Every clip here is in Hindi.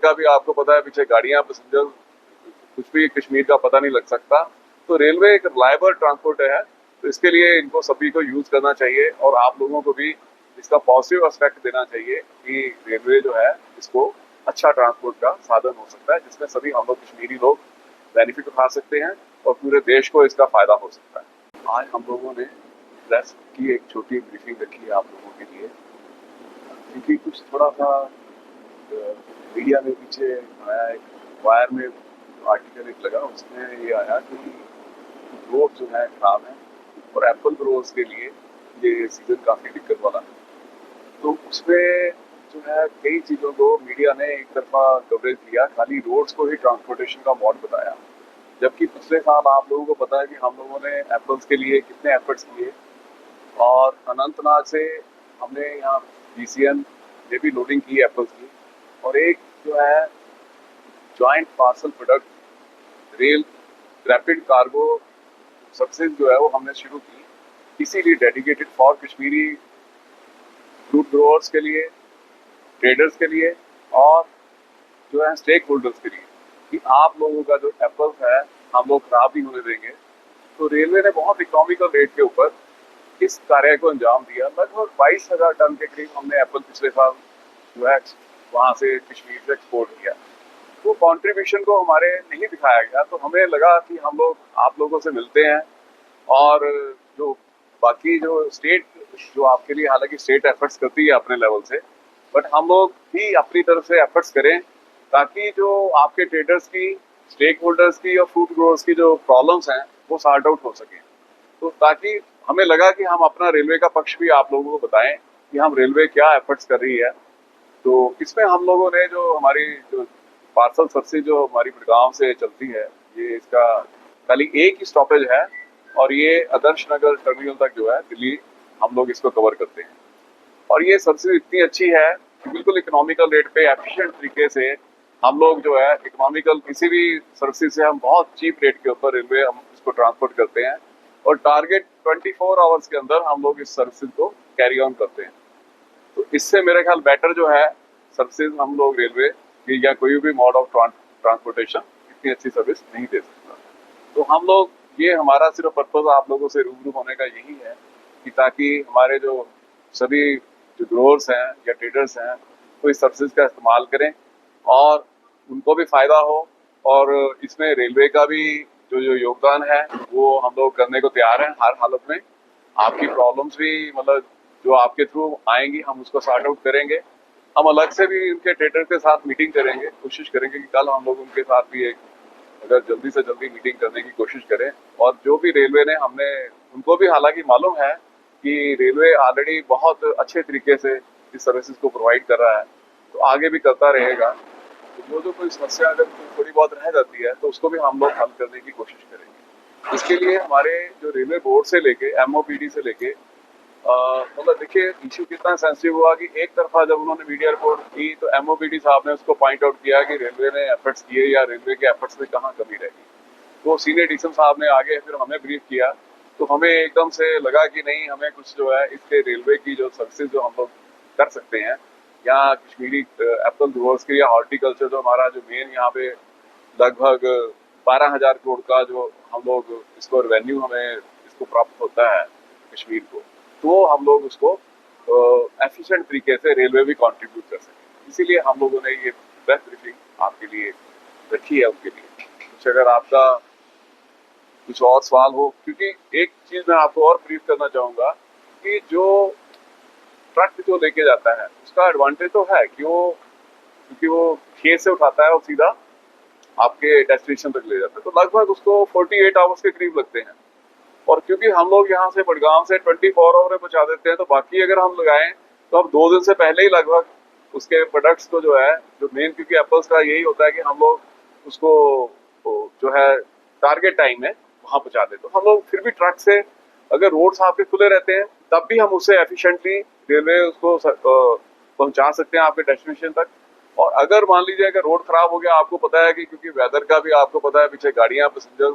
का भी आपको पता है, पीछे गाड़ियां, पैसेंजर, कुछ भी कश्मीर का पता नहीं लग सकता। तो रेलवे एक रिलायबल ट्रांसपोर्ट है, तो इसके लिए इनको सभी को यूज करना चाहिए और आप लोगों को भी इसका पॉजिटिव एस्पेक्ट देना चाहिए कि रेलवे जो है इसको अच्छा ट्रांसपोर्ट का साधन हो सकता है, जिसमें सभी हम लोग कश्मीरी लोग बेनिफिट उठा सकते हैं और पूरे देश को इसका फायदा हो सकता है। आज हम लोगों ने प्रेस की एक छोटी ब्रीफिंग रखी है आप लोगों के लिए, क्योंकि कुछ थोड़ा सा मीडिया में पीछे आया, एक वायर में आर्टिकल एक लगा, उसमें ये आया कि ग्रोथ जो है खराब है और एप्पल ग्रोवर्स के लिए ये सीजन काफी दिक्कत वाला है। तो उसमें जो है कई चीजों को मीडिया ने एक तरफा कवरेज किया, खाली रोड्स को ही ट्रांसपोर्टेशन का मोड बताया, जबकि पिछले साल आप लोगों को पता है कि हम लोगों ने एप्पल्स के लिए कितने एफर्ट्स किए और अनंतनाग से हमने यहाँ BCN ये भी लोडिंग की एप्पल्स की, और एक जो है joint parcel product rail rapid cargo services जो है वो हमने शुरू की, इसीलिए dedicated for Kashmiri fruit growers के लिए, ट्रेडर्स के लिए और जो है स्टेक होल्डर्स के लिए, कि आप लोगों का जो एप्पल्स है हम लोग खराब नहीं होने देंगे। तो रेलवे ने बहुत इकोनॉमिकल रेट के ऊपर इस कार्य को अंजाम दिया। लगभग 22,000 टन के करीब हमने एप्पल पिछले साल जो है वहाँ से कश्मीर से एक्सपोर्ट किया। तो कंट्रीब्यूशन को हमारे नहीं दिखाया गया, तो हमें लगा कि हम लोग आप लोगों से मिलते हैं और जो बाकी जो स्टेट जो आपके लिए, हालांकि स्टेट एफर्ट्स करती है अपने लेवल से, बट हम लोग भी अपनी तरफ से एफर्ट्स करें ताकि जो आपके ट्रेडर्स की, स्टेक होल्डर्स की और फूड ग्रोअर्स की जो प्रॉब्लम्स हैं वो सॉर्ट आउट हो सके। तो ताकि हमें लगा कि हम अपना रेलवे का पक्ष भी आप लोगों को बताएं कि हम रेलवे क्या एफर्ट्स कर रही है। तो इसमें हम लोगों ने जो हमारी जो पार्सल सर्विस जो हमारी गुड़गांव से चलती है, ये इसका खाली एक ही स्टॉपेज है और ये आदर्श नगर टर्मिनल तक जो है दिल्ली हम लोग इसको कवर करते हैं। और ये सर्विस इतनी अच्छी है कि बिल्कुल इकोनॉमिकल रेट पे एफिशिएंट तरीके से हम लोग जो है इकोनॉमिकल किसी भी सर्विस से हम बहुत चीप रेट के ऊपर रेलवे हम इसको ट्रांसपोर्ट करते हैं और टारगेट 24 आवर्स के अंदर हम लोग इस सर्विस को कैरी ऑन करते हैं। तो इससे मेरे ख्याल बेटर जो है सर्विसेज हम लोग रेलवे की या कोई भी मोड ऑफ ट्रांसपोर्टेशन इतनी अच्छी सर्विस नहीं दे सकता। तो हम लोग ये हमारा सिर्फ पर्पज आप लोगों से रूबरू होने का यही है कि ताकि हमारे जो सभी जो ग्रोअर्स हैं या ट्रेडर्स हैं वो इस सर्विसेज का इस्तेमाल करें और उनको भी फायदा हो, और इसमें रेलवे का भी जो जो योगदान है वो हम लोग करने को तैयार हैं हर हालत में। आपकी प्रॉब्लम्स भी मतलब जो आपके थ्रू आएंगी हम उसको सॉर्ट आउट करेंगे। हम अलग से भी उनके ट्रेडर के साथ मीटिंग करेंगे, कोशिश करेंगे कि कल हम लोग उनके साथ भी एक अगर जल्दी से जल्दी मीटिंग करने की कोशिश करें। और जो भी रेलवे ने हमने उनको भी हालांकि मालूम है कि रेलवे ऑलरेडी बहुत अच्छे तरीके से इस सर्विसेज को प्रोवाइड कर रहा है, तो आगे भी करता रहेगा। तो जो कोई समस्या अगर थोड़ी बहुत रह जाती है तो उसको भी हम लोग हल करने की कोशिश करेंगे। इसके लिए हमारे जो रेलवे बोर्ड से लेके MOPD से लेके मतलब देखिए इशू कितना सेंसिटिव हुआ कि एक तरफा जब उन्होंने मीडिया रिपोर्ट की तो MOPD साहब ने उसको पॉइंट आउट किया कि रेलवे ने एफर्ट्स किए या रेलवे के एफर्ट्स में कहाँ कमी रहेगी। तो सीनियर डीसीएम साहब ने आगे फिर हमें ब्रीफ किया, तो हमें एकदम से लगा कि नहीं, हमें कुछ जो है इसके रेलवे की जो सर्विसेज जो हम लोग कर सकते हैं यहाँ कश्मीरी एप्पल ग्रोअर्स के लिए, हॉर्टिकल्चर जो हमारा जो मेन यहाँ पे लगभग 12,000 करोड़ का जो हम लोग इसको रेवेन्यू हमें इसको प्राप्त होता है कश्मीर को, तो हम लोग उसको एफिशिएंट तरीके से रेलवे भी कंट्रीब्यूट कर सकें। इसीलिए हम लोगों ने ये प्रेस ब्रीफिंग आपके लिए रखी है उनके लिए। कुछ अगर आपका कुछ और सवाल हो, क्योंकि एक चीज मैं आपको और ब्रीफ करना चाहूंगा कि जो ट्रक जो लेके जाता है उसका एडवांटेज तो है कि वो क्योंकि वो खेत से उठाता है और सीधा आपके डेस्टिनेशन तक ले जाता है, तो लगभग उसको 48 आवर्स के करीब लगते हैं। और क्योंकि हम लोग यहाँ से बड़गांव से 24 आवर में पहुंचा देते हैं, तो बाकी अगर हम लगाएं तो हम 2 दिन से पहले ही लगभग उसके प्रोडक्ट्स को जो है जो मेन, क्योंकि एप्पल्स का यही होता है कि हम लोग उसको जो है टारगेट टाइम में वहां पहुंचा देते। तो हम लोग फिर भी ट्रक से अगर रोड्स आपके खुले रहते हैं तब भी हम उसे एफिशिएंटली रेलवे उसको पहुंचा सकते हैं आपके डेस्टिनेशन तक। और अगर मान लीजिए अगर रोड खराब हो गया, आपको पता है कि क्योंकि वेदर का भी आपको पता है, पीछे गाड़ियां, पैसेंजर,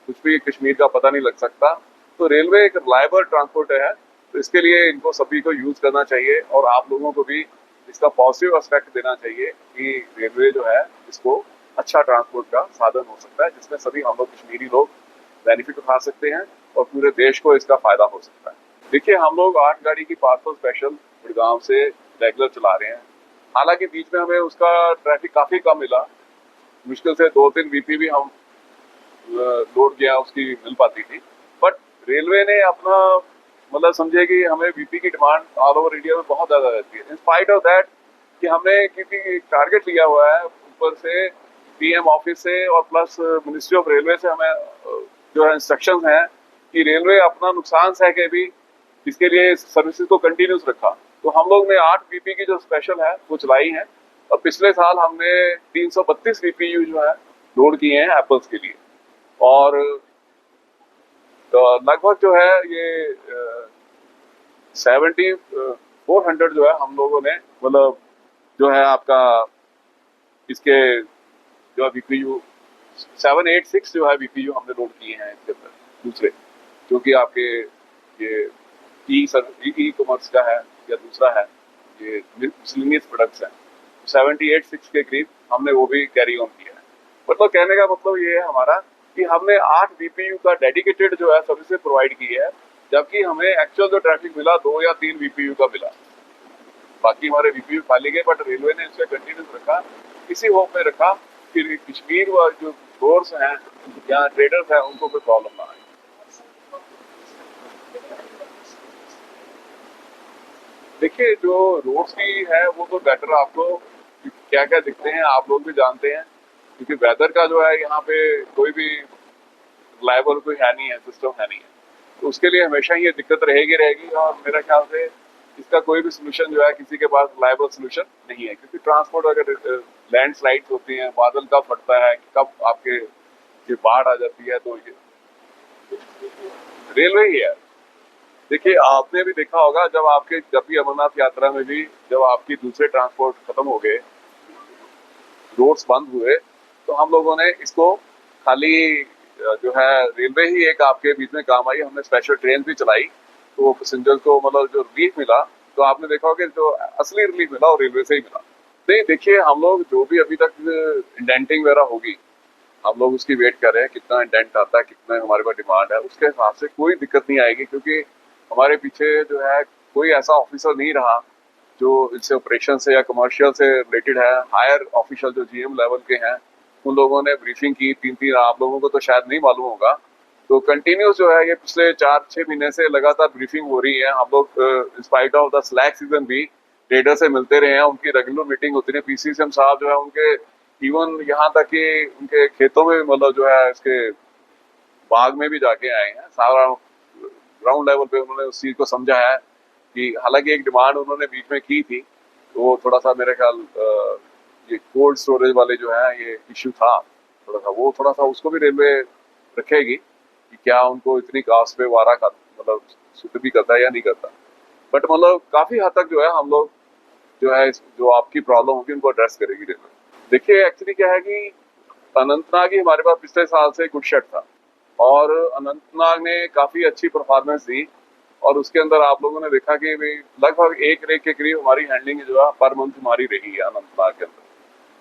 कुछ भी कश्मीर का पता नहीं लग सकता। तो रेलवे एक रिलायबल ट्रांसपोर्ट है, तो इसके लिए इनको सभी को यूज करना चाहिए और आप लोगों को भी इसका पॉजिटिव एस्पेक्ट देना चाहिए कि रेलवे इसको अच्छा ट्रांसपोर्ट का साधन हो सकता है, जिसमें सभी हम लोग कश्मीरी लोग बेनिफिट उठा सकते हैं और पूरे देश को इसका फायदा हो सकता है। देखिए, हम लोग 8 गाड़ी की पार्सल स्पेशल गुड़गांव से रेगुलर चला रहे हैं। हालांकि बीच में हमें उसका ट्रैफिक काफी कम मिला, मुश्किल से 2-3 वीपी भी हम लोड किया उसकी मिल पाती थी, बट रेलवे ने अपना मतलब समझे कि हमें वीपी की डिमांड ऑल ओवर इंडिया में बहुत ज्यादा रहती है। इन स्पाइट ऑफ दैट कि हमने क्योंकि टारगेट लिया हुआ है ऊपर से पीएम ऑफिस से और प्लस मिनिस्ट्री ऑफ रेलवे से, हमें जो है इंस्ट्रक्शंस हैं कि रेलवे अपना नुकसान सह के भी इसके लिए सर्विसेज को कंटिन्यूस रखा। तो हम लोग ने 8 वीपी की जो स्पेशल है वो चलाई है और पिछले साल हमने 332 वीपीयू जो है लोड किए हैं एप्पल्स के लिए। और लगभग जो है ये 400 जो है हम लोगों ने मतलब जो है आपका इसके जो है वीपीयू 786 जो है वीपीयू हमने लोड किए हैं इसके अंदर दूसरे, जो कि आपके ये ई कॉमर्स का है या दूसरा है, ये मिसलेनियस प्रोडक्ट्स हैं। 786 के करीब हमने वो भी कैरी ऑन किया है। मतलब कहने का मतलब ये है हमारा कि हमने 8 वीपीयू का डेडिकेटेड जो है सर्विसेज प्रोवाइड की है, जबकि हमें एक्चुअल जो ट्रैफिक मिला 2 या 3 वीपीयू का मिला। बाकी हमारे वीपीयू खाली गए, बट रेलवे ने इसे कंटिन्यूस रखा, इसी होप में रखा कि कश्मीर व जो स्टोर्स हैं या ट्रेडर्स हैं उनको कोई प्रॉब्लम ना आए। देखिए, जो रोड्स की है वो तो बेटर आपको क्या क्या दिखते हैं आप लोग भी जानते हैं, क्योंकि वेदर का जो है यहाँ पे कोई भी रिलायबल कोई है नहीं है, सिस्टम है नहीं है, तो उसके लिए हमेशा ये दिक्कत रहेगी रहेगी। और मेरा ख्याल से इसका कोई भी सोल्यूशन जो है किसी के पास रिलायबल सोल्यूशन नहीं है, क्योंकि ट्रांसपोर्ट अगर लैंडस्लाइड्स होती हैं, बादल कब फटता है, कब आपके ये बाढ़ आ जाती है, तो ये रेलवे ही है। देखिए, आपने भी देखा होगा जब भी अमरनाथ यात्रा में भी जब आपकी दूसरे ट्रांसपोर्ट खत्म हो गए, रोड्स बंद हुए, तो हम लोगों ने इसको खाली जो है रेलवे ही एक आपके बीच में काम आई, हमने स्पेशल ट्रेन भी चलाई, तो पैसेंजर को मतलब जो रिलीफ मिला, तो आपने देखा होगा जो असली रिलीफ मिला वो रेलवे से ही मिला। नहीं, देखिए, हम लोग जो भी अभी तक इंडेंटिंग वगैरह होगी, हम लोग उसकी वेट कर रहे हैं कितना इंडेंट आता है, कितना हमारे पास डिमांड है, उसके हिसाब से कोई दिक्कत नहीं आएगी, क्योंकि हमारे पीछे जो है कोई ऐसा ऑफिसर नहीं रहा जो इससे ऑपरेशन से या कमर्शियल से रिलेटेड है। हायर ऑफिशियल जो जीएम लेवल के हैं उन लोगों ने ब्रीफिंग की 3-3, आप लोगों को तो शायद नहीं मालूम होगा, तो कंटिन्यूस जो है ये पिछले 4-6 महीने से लगातार ब्रीफिंग हो रही है। हम लोग in spite of the slack season भी ट्रेडर से मिलते रहे हैं, उनकी रेगुलर मीटिंग होती है। पीसीसीएम साहब जो है उनके इवन यहाँ तक कि उनके खेतों में मतलब जो है इसके बाग में भी जाके आए हैं, सारा ग्राउंड लेवल पे उन्होंने उस चीज को समझा है कि हालांकि एक डिमांड उन्होंने बीच में की थी, तो थोड़ा सा मेरे ख्याल ये कोल्ड स्टोरेज वाले जो है ये इश्यू था थोड़ा सा, वो थोड़ा सा उसको भी रेलवे रखेगी कि क्या उनको इतनी कास्ट पे वारा का मतलब सूट भी करता है या नहीं करता। बट मतलब काफी हद तक जो है हम लोग जो है जो आपकी प्रॉब्लम होगी उनको एड्रेस करेगी रेलवे। देखिए, एक्चुअली क्या है कि अनंतनाग ही हमारे पास पिछले साल से गुड शट था और अनंतनाग ने काफी अच्छी परफॉर्मेंस दी, और उसके अंदर आप लोगों ने देखा कि लगभग 1 रेक के करीब हमारी हैंडलिंग जो है पर मंथ हमारी रही है अनंतनाग के अंदर।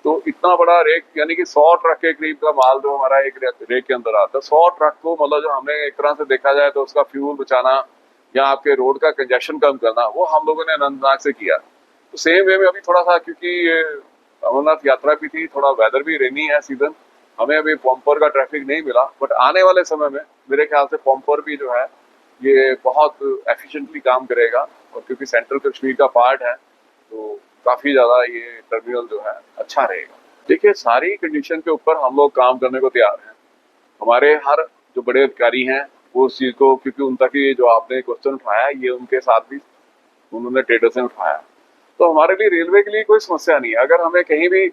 तो इतना बड़ा रेक यानी कि 100 ट्रक के करीब का माल जो हमारा एक रेक के अंदर आता है, 100 ट्रक को मतलब जो हमने एक तरह से देखा जाए तो उसका फ्यूल बचाना या आपके रोड का कंजेशन कम करना, वो हम लोगों ने अनंतनाग से किया। तो सेम वे में अभी थोड़ा सा, क्योंकि अमरनाथ यात्रा भी थी, थोड़ा वेदर भी रेनी है सीजन, हमें अभी पम्पर का ट्रैफिक नहीं मिला, बट आने वाले समय में मेरे ख्याल से पम्पर भी जो है ये बहुत एफिशिएंटली काम करेगा, और क्योंकि सेंट्रल कश्मीर का पार्ट है तो काफी ज्यादा ये टर्मिनल जो है अच्छा रहेगा। देखिए, सारी कंडीशन के ऊपर हम लोग काम करने को तैयार हैं। हमारे हर जो बड़े अधिकारी हैं वो उस चीज को, क्योंकि उन तक ये जो आपने क्वेश्चन उठाया ये उनके साथ भी उन्होंने ट्रेडर से उठाया, तो हमारे लिए रेलवे के लिए कोई समस्या नहीं है। अगर हमें कहीं भी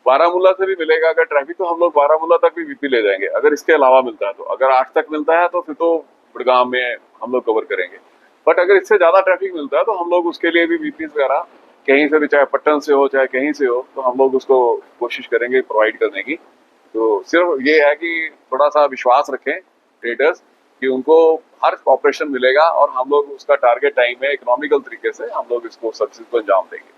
बारामूला से भी मिलेगा अगर ट्रैफिक, तो हम लोग बारामूला तक भी वीपी ले जाएंगे। अगर इसके अलावा मिलता है तो, अगर 8 तक मिलता है तो फिर तो गुड़गांव में हम लोग कवर करेंगे, बट अगर इससे ज्यादा ट्रैफिक मिलता है तो हम लोग उसके लिए भी वीपी वगैरह कहीं से भी, चाहे पट्टन से हो चाहे कहीं से हो, तो हम लोग उसको कोशिश करेंगे प्रोवाइड करने की। तो सिर्फ ये है कि थोड़ा सा विश्वास रखें ट्रेडर्स कि उनको हर ऑपरेशन मिलेगा और हम लोग उसका टारगेट टाइम में इकोनॉमिकल तरीके से हम लोग इसको सर्विस को अंजाम देंगे।